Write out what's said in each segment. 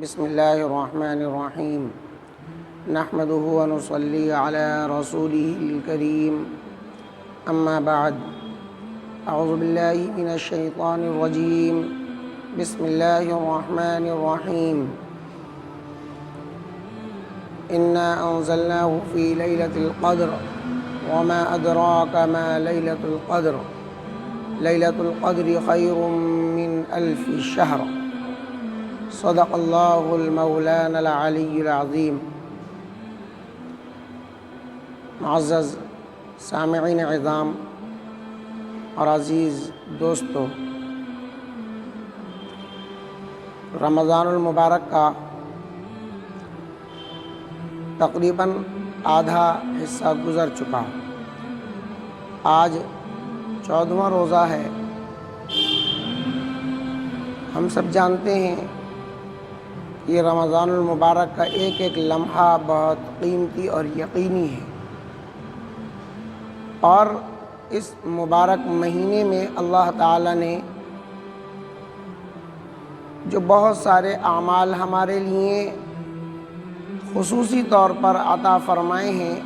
بسم اللہ الرحمن الرحیم نحمدہ ونصلی علی رسولہ الکریم اما بعد اعوذ باللہ من الشیطان الرجیم بسم اللہ الرحمن الرحیم انا انزلناه فی لیلۃ القدر وما ادراک ما لیلۃ القدر لیلۃ القدر خیر من الف شہر صدق اللہ المولانا العلی العظیم۔ معزز سامعین اعظام اور عزیز دوستو، رمضان المبارک کا تقریباً آدھا حصہ گزر چکا۔ آج 14واں روزہ ہے۔ ہم سب جانتے ہیں یہ رمضان المبارک کا ایک ایک لمحہ بہت قیمتی اور یقینی ہے، اور اس مبارک مہینے میں اللہ تعالیٰ نے جو بہت سارے اعمال ہمارے لیے خصوصی طور پر عطا فرمائے ہیں،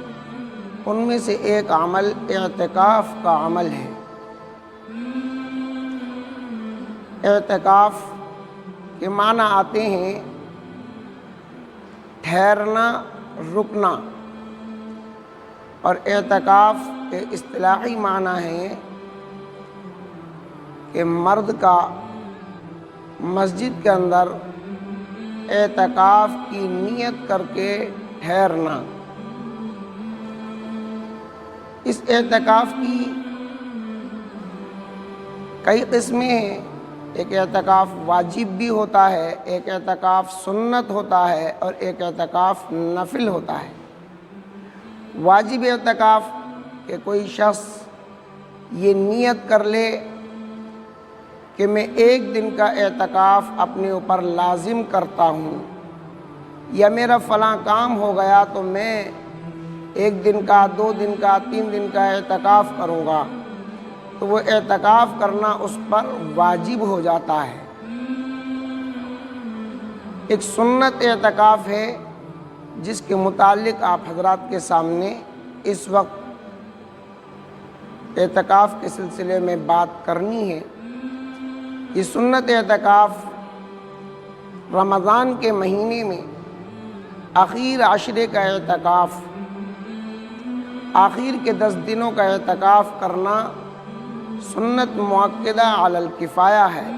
ان میں سے ایک عمل اعتکاف کا عمل ہے۔ اعتکاف کے معنی آتے ہیں ٹھہرنا، رکنا، اور اعتکاف کے اصطلاحی معنی ہے کہ مرد کا مسجد کے اندر اعتکاف کی نیت کر کے ٹھہرنا۔ اس اعتکاف کی کئی قسمیں ہیں۔ ایک اعتکاف واجب بھی ہوتا ہے، ایک اعتکاف سنت ہوتا ہے، اور ایک اعتکاف نفل ہوتا ہے۔ واجب اعتکاف کہ کوئی شخص یہ نیت کر لے کہ میں ایک دن کا اعتکاف اپنے اوپر لازم کرتا ہوں، یا میرا فلاں کام ہو گیا تو میں 1 دن کا، 2 دن کا، 3 دن کا اعتکاف کروں گا، تو وہ اعتکاف کرنا اس پر واجب ہو جاتا ہے۔ ایک سنت اعتکاف ہے جس کے متعلق آپ حضرات کے سامنے اس وقت اعتکاف کے سلسلے میں بات کرنی ہے۔ یہ سنت اعتکاف رمضان کے مہینے میں آخر عشرے کا اعتکاف، آخر کے 10 دنوں کا اعتکاف کرنا سنت مؤکدہ علی الکفایہ ہے۔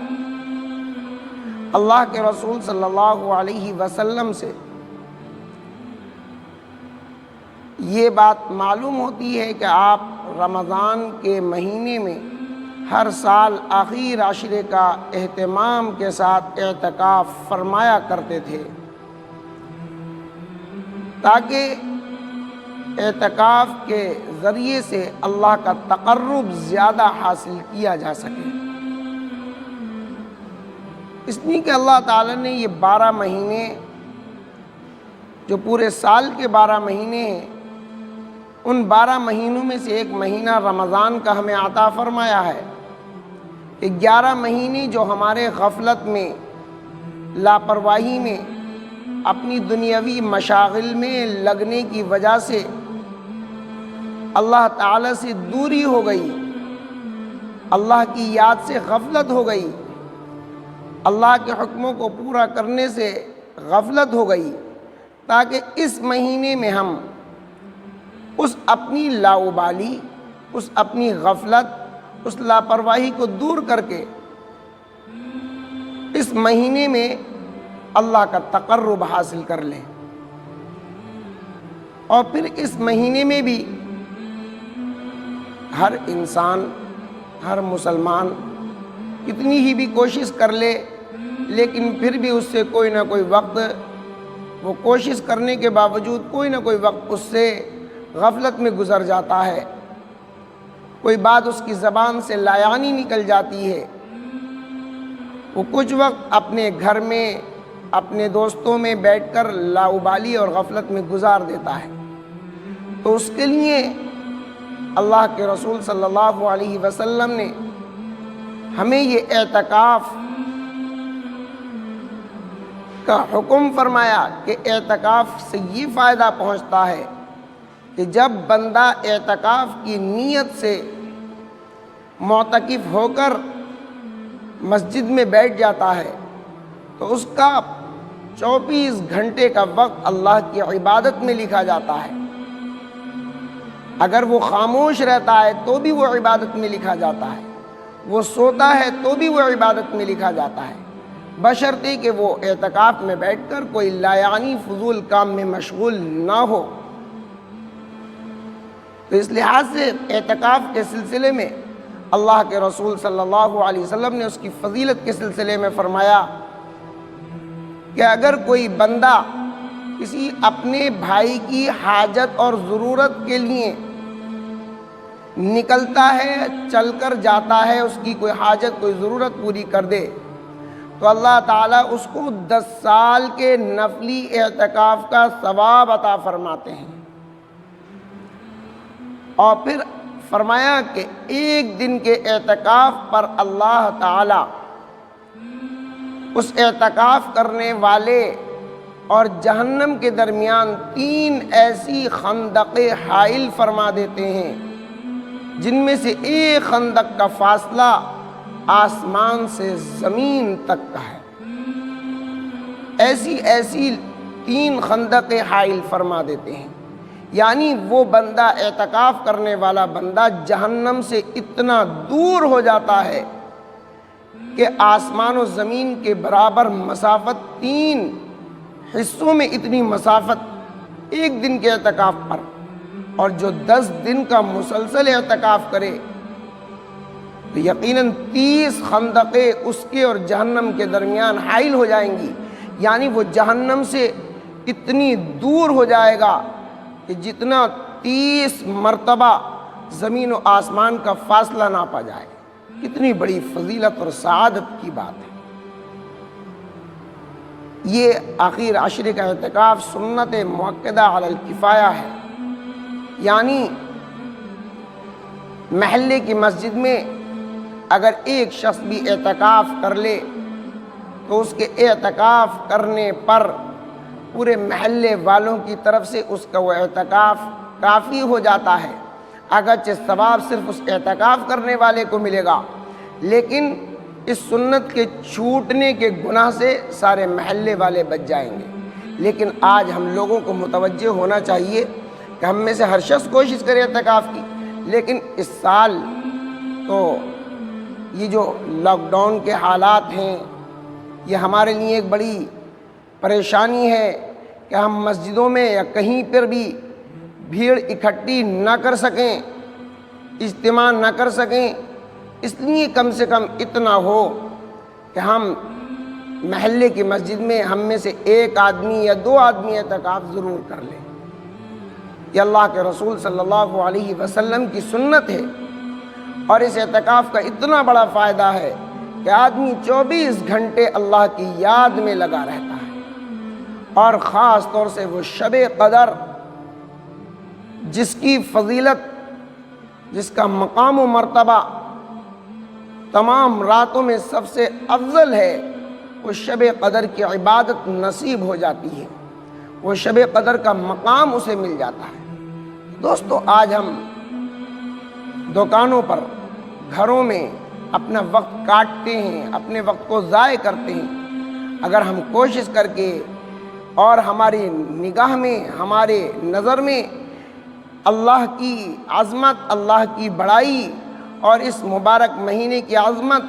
اللہ کے رسول صلی اللہ علیہ وسلم سے یہ بات معلوم ہوتی ہے کہ آپ رمضان کے مہینے میں ہر سال آخر عشرے کا اہتمام کے ساتھ اعتکاف فرمایا کرتے تھے، تاکہ اعتکاف کے ذریعے سے اللہ کا تقرب زیادہ حاصل کیا جا سکے۔ اس لیے کہ اللہ تعالیٰ نے یہ 12 مہینے جو پورے سال کے 12 مہینے ہیں، ان 12 مہینوں میں سے ایک مہینہ رمضان کا ہمیں عطا فرمایا ہے کہ 11 مہینے جو ہمارے غفلت میں، لاپرواہی میں، اپنی دنیاوی مشاغل میں لگنے کی وجہ سے اللہ تعالیٰ سے دوری ہو گئی، اللہ کی یاد سے غفلت ہو گئی، اللہ کے حکموں کو پورا کرنے سے غفلت ہو گئی، تاکہ اس مہینے میں ہم اس اپنی لاؤبالی، اس اپنی غفلت، اس لاپرواہی کو دور کر کے اس مہینے میں اللہ کا تقرب حاصل کر لیں۔ اور پھر اس مہینے میں بھی ہر انسان، ہر مسلمان کتنی ہی بھی کوشش کر لے، لیکن پھر بھی اس سے کوئی نہ کوئی وقت، وہ کوشش کرنے کے باوجود کوئی نہ کوئی وقت اس سے غفلت میں گزر جاتا ہے، کوئی بات اس کی زبان سے لایانی نکل جاتی ہے، وہ کچھ وقت اپنے گھر میں، اپنے دوستوں میں بیٹھ کر لاؤبالی اور غفلت میں گزار دیتا ہے۔ تو اس کے لیے اللہ کے رسول صلی اللہ علیہ وسلم نے ہمیں یہ اعتکاف کا حکم فرمایا کہ اعتکاف سے یہ فائدہ پہنچتا ہے کہ جب بندہ اعتکاف کی نیت سے معتکف ہو کر مسجد میں بیٹھ جاتا ہے تو اس کا 24 گھنٹے کا وقت اللہ کی عبادت میں لکھا جاتا ہے۔ اگر وہ خاموش رہتا ہے تو بھی وہ عبادت میں لکھا جاتا ہے، وہ سوتا ہے تو بھی وہ عبادت میں لکھا جاتا ہے، بشرطے کہ وہ اعتکاف میں بیٹھ کر کوئی لایعنی فضول کام میں مشغول نہ ہو۔ تو اس لحاظ سے اعتکاف کے سلسلے میں اللہ کے رسول صلی اللہ علیہ وسلم نے اس کی فضیلت کے سلسلے میں فرمایا کہ اگر کوئی بندہ کسی اپنے بھائی کی حاجت اور ضرورت کے لیے نکلتا ہے، چل کر جاتا ہے، اس کی کوئی حاجت کوئی ضرورت پوری کر دے تو اللہ تعالیٰ اس کو 10 سال کے نفلی اعتکاف کا ثواب عطا فرماتے ہیں۔ اور پھر فرمایا کہ ایک دن کے اعتکاف پر اللہ تعالیٰ اس اعتکاف کرنے والے اور جہنم کے درمیان 3 ایسی خندقیں حائل فرما دیتے ہیں جن میں سے ایک خندق کا فاصلہ آسمان سے زمین تک کا ہے۔ ایسی 3 خندقیں حائل فرما دیتے ہیں، یعنی وہ بندہ اعتکاف کرنے والا بندہ جہنم سے اتنا دور ہو جاتا ہے کہ آسمان و زمین کے برابر مسافت 3 حصوں میں اتنی مسافت ایک دن کے اعتکاف پر، اور جو 10 دن کا مسلسل اعتکاف کرے تو یقیناً 30 خندقیں اس کے اور جہنم کے درمیان حائل ہو جائیں گی، یعنی وہ جہنم سے اتنی دور ہو جائے گا کہ جتنا 30 مرتبہ زمین و آسمان کا فاصلہ ناپا جائے۔ کتنی بڑی فضیلت اور سعادت کی بات ہے۔ یہ آخر عشر کا اعتکاف سنت مؤکدہ علی الکفایہ ہے، یعنی محلے کی مسجد میں اگر ایک شخص بھی اعتکاف کر لے تو اس کے اعتکاف کرنے پر پورے محلے والوں کی طرف سے اس کا وہ اعتکاف کافی ہو جاتا ہے۔ اگرچہ ثواب صرف اس اعتکاف کرنے والے کو ملے گا، لیکن اس سنت کے چھوٹنے کے گناہ سے سارے محلے والے بچ جائیں گے۔ لیکن آج ہم لوگوں کو متوجہ ہونا چاہیے کہ ہم میں سے ہر شخص کوشش کرے اعتکاف کی، لیکن اس سال تو یہ جو لاک ڈاؤن کے حالات ہیں یہ ہمارے لیے ایک بڑی پریشانی ہے کہ ہم مسجدوں میں یا کہیں پر بھی بھیڑ اکٹھی نہ کر سکیں، اجتماع نہ کر سکیں۔ اس لیے کم سے کم اتنا ہو کہ ہم محلے کی مسجد میں ہم میں سے ایک آدمی یا 2 آدمی اعتکاف ضرور کر لیں۔ یہ اللہ کے رسول صلی اللہ علیہ وسلم کی سنت ہے، اور اس اعتکاف کا اتنا بڑا فائدہ ہے کہ آدمی 24 گھنٹے اللہ کی یاد میں لگا رہتا ہے، اور خاص طور سے وہ شب قدر جس کی فضیلت، جس کا مقام و مرتبہ تمام راتوں میں سب سے افضل ہے، وہ شب قدر کی عبادت نصیب ہو جاتی ہے، وہ شب قدر کا مقام اسے مل جاتا ہے۔ دوستو، آج ہم دکانوں پر، گھروں میں اپنا وقت کاٹتے ہیں، اپنے وقت کو ضائع کرتے ہیں۔ اگر ہم کوشش کر کے اور ہماری نگاہ میں، ہمارے نظر میں اللہ کی عظمت، اللہ کی بڑائی اور اس مبارک مہینے کی عظمت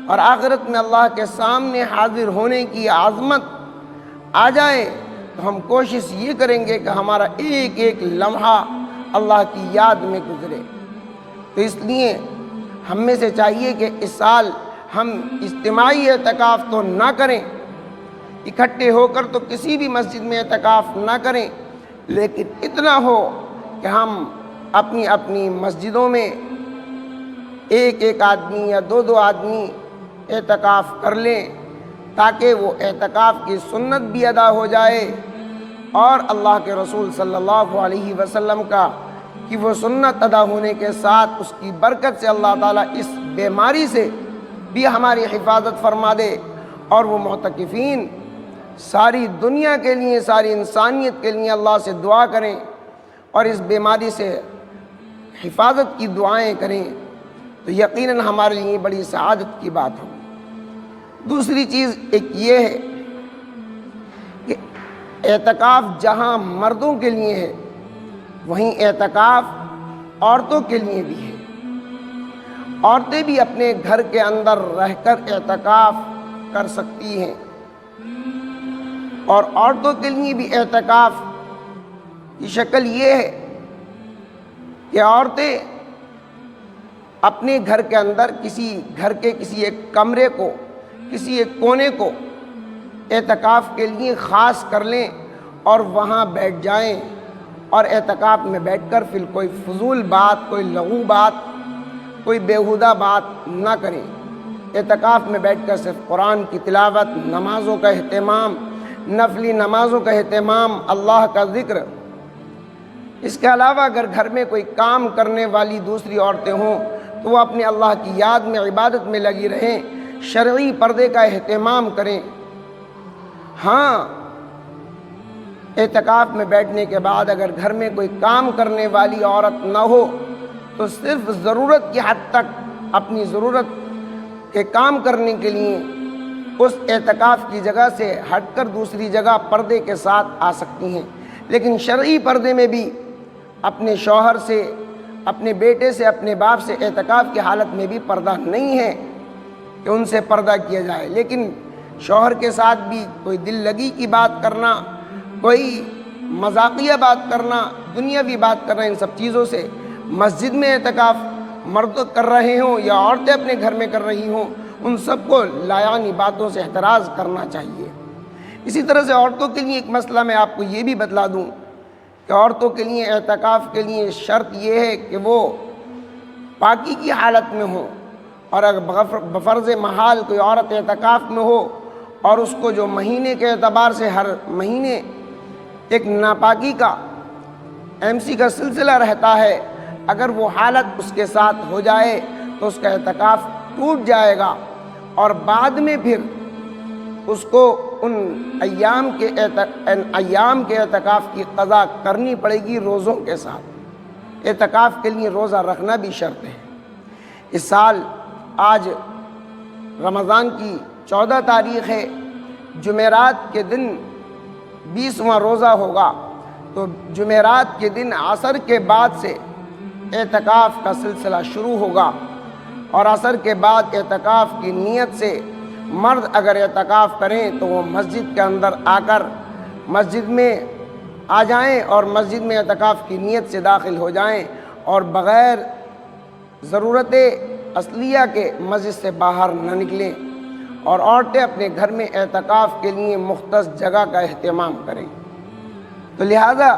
اور آخرت میں اللہ کے سامنے حاضر ہونے کی عظمت آ جائے تو ہم کوشش یہ کریں گے کہ ہمارا ایک ایک لمحہ اللہ کی یاد میں گزرے۔ تو اس لیے ہم میں سے چاہیے کہ اس سال ہم اجتماعی اعتکاف تو نہ کریں، اکٹھے ہو کر تو کسی بھی مسجد میں اعتکاف نہ کریں، لیکن اتنا ہو کہ ہم اپنی اپنی مسجدوں میں ایک ایک آدمی یا 2 آدمی اعتکاف کر لیں، تاکہ وہ اعتکاف کی سنت بھی ادا ہو جائے، اور اللہ کے رسول صلی اللہ علیہ وسلم کا کہ وہ سنت ادا ہونے کے ساتھ اس کی برکت سے اللہ تعالیٰ اس بیماری سے بھی ہماری حفاظت فرما دے، اور وہ معتکفین ساری دنیا کے لیے، ساری انسانیت کے لیے اللہ سے دعا کریں اور اس بیماری سے حفاظت کی دعائیں کریں تو یقیناً ہمارے لیے بڑی سعادت کی بات ہوگی۔ دوسری چیز ایک یہ ہے کہ اعتکاف جہاں مردوں کے لیے ہے وہیں اعتکاف عورتوں کے لیے بھی ہے۔ عورتیں بھی اپنے گھر کے اندر رہ کر اعتکاف کر سکتی ہیں، اور عورتوں کے لیے بھی اعتکاف کی شکل یہ ہے کہ عورتیں اپنے گھر کے اندر گھر کے کسی ایک کمرے کو، کسی ایک کونے کو اعتکاف کے لیے خاص کر لیں اور وہاں بیٹھ جائیں، اور اعتکاف میں بیٹھ کر پھر کوئی فضول بات، کوئی لغو بات، کوئی بیہودہ بات نہ کریں۔ اعتکاف میں بیٹھ کر صرف قرآن کی تلاوت، نمازوں کا اہتمام، نفلی نمازوں کا اہتمام، اللہ کا ذکر۔ اس کے علاوہ اگر گھر میں کوئی کام کرنے والی دوسری عورتیں ہوں تو وہ اپنے اللہ کی یاد میں، عبادت میں لگی رہیں، شرعی پردے کا اہتمام کریں۔ ہاں، اعتکاف میں بیٹھنے کے بعد اگر گھر میں کوئی کام کرنے والی عورت نہ ہو تو صرف ضرورت کی حد تک اپنی ضرورت کے کام کرنے کے لیے اس اعتکاف کی جگہ سے ہٹ کر دوسری جگہ پردے کے ساتھ آ سکتی ہیں، لیکن شرعی پردے میں بھی اپنے شوہر سے، اپنے بیٹے سے، اپنے باپ سے اعتکاف کی حالت میں بھی پردہ نہیں ہے کہ ان سے پردہ کیا جائے، لیکن شوہر کے ساتھ بھی کوئی دل لگی کی بات کرنا، کوئی مذاقیہ بات کرنا، دنیاوی بات کرنا، ان سب چیزوں سے مسجد میں اعتکاف مرد کر رہے ہوں یا عورتیں اپنے گھر میں کر رہی ہوں، ان سب کو لایعنی باتوں سے احتراز کرنا چاہیے۔ اسی طرح سے عورتوں کے لیے ایک مسئلہ میں آپ کو یہ بھی بتلا دوں کہ عورتوں کے لیے اعتکاف کے لیے شرط یہ ہے کہ وہ پاکی کی حالت میں ہو، اور اگر بفرض محال کوئی عورت اعتکاف میں ہو اور اس کو جو مہینے کے اعتبار سے ہر مہینے ایک ناپاکی کا MC کا سلسلہ رہتا ہے، اگر وہ حالت اس کے ساتھ ہو جائے تو اس کا اعتکاف ٹوٹ جائے گا، اور بعد میں پھر اس کو ان ایام کے اعتکاف کی قضا کرنی پڑے گی روزوں کے ساتھ۔ اعتکاف کے لیے روزہ رکھنا بھی شرط ہے۔ اس سال آج رمضان کی 14 تاریخ ہے، جمعرات کے دن 20واں روزہ ہوگا، تو جمعرات کے دن عصر کے بعد سے اعتکاف کا سلسلہ شروع ہوگا، اور عصر کے بعد اعتکاف کی نیت سے مرد اگر اعتکاف کریں تو وہ مسجد کے اندر آ کر مسجد میں آ جائیں اور مسجد میں اعتکاف کی نیت سے داخل ہو جائیں، اور بغیر ضرورت اصلیہ کے مسجد سے باہر نہ نکلیں، اور عورتیں اپنے گھر میں اعتکاف کے لیے مختص جگہ کا اہتمام کریں۔ تو لہٰذا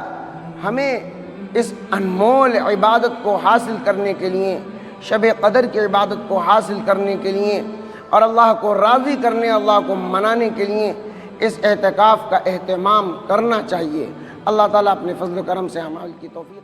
ہمیں اس انمول عبادت کو حاصل کرنے کے لیے، شب قدر کی عبادت کو حاصل کرنے کے لیے اور اللہ کو راضی کرنے، اللہ کو منانے کے لیے اس اعتکاف کا اہتمام کرنا چاہیے۔ اللہ تعالیٰ اپنے فضل و کرم سے عمل کی توفیق